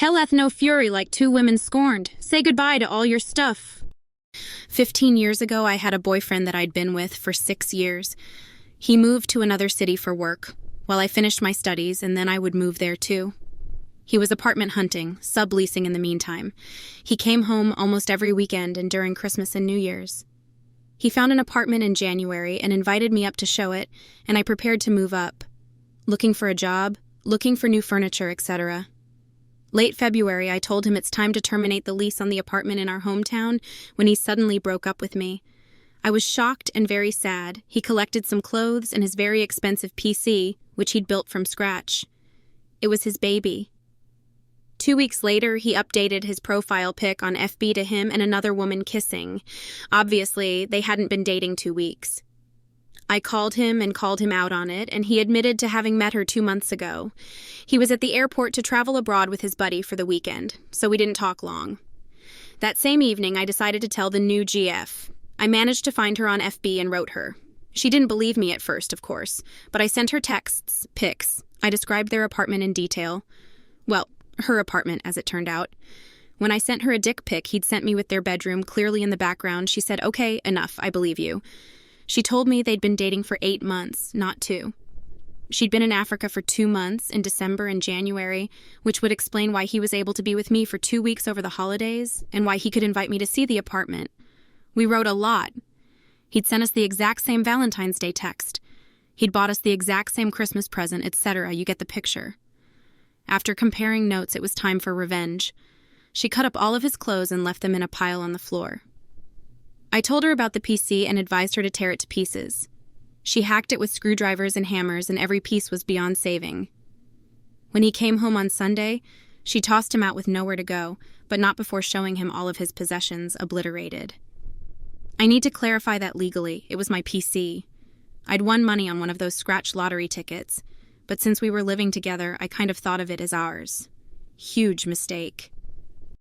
Hell hath no fury like two women scorned. Say goodbye to all your stuff. 15 years ago, I had a boyfriend that I'd been with for 6 years. He moved to another city for work, while I finished my studies, and then I would move there too. He was apartment hunting, subleasing in the meantime. He came home almost every weekend and during Christmas and New Year's. He found an apartment in January and invited me up to show it, and I prepared to move up. Looking for a job, looking for new furniture, etc. Late February, I told him it's time to terminate the lease on the apartment in our hometown when he suddenly broke up with me. I was shocked and very sad. He collected some clothes and his very expensive PC, which he'd built from scratch. It was his baby. 2 weeks later, he updated his profile pic on FB to him and another woman kissing. Obviously, they hadn't been dating 2 weeks. I called him and called him out on it, and he admitted to having met her 2 months ago. He was at the airport to travel abroad with his buddy for the weekend, so we didn't talk long. That same evening, I decided to tell the new GF. I managed to find her on FB and wrote her. She didn't believe me at first, of course, but I sent her texts, pics. I described their apartment in detail. Well, her apartment, as it turned out. When I sent her a dick pic he'd sent me with their bedroom clearly in the background, she said, "Okay, enough, I believe you." She told me they'd been dating for 8 months, not 2. She'd been in Africa for 2 months, in December and January, which would explain why he was able to be with me for 2 weeks over the holidays, and why he could invite me to see the apartment. We wrote a lot. He'd sent us the exact same Valentine's Day text. He'd bought us the exact same Christmas present, etc. You get the picture. After comparing notes, it was time for revenge. She cut up all of his clothes and left them in a pile on the floor. I told her about the PC and advised her to tear it to pieces. She hacked it with screwdrivers and hammers, and every piece was beyond saving. When he came home on Sunday, she tossed him out with nowhere to go, but not before showing him all of his possessions obliterated. I need to clarify that legally. It was my PC. I'd won money on one of those scratch lottery tickets, but since we were living together, I kind of thought of it as ours. Huge mistake.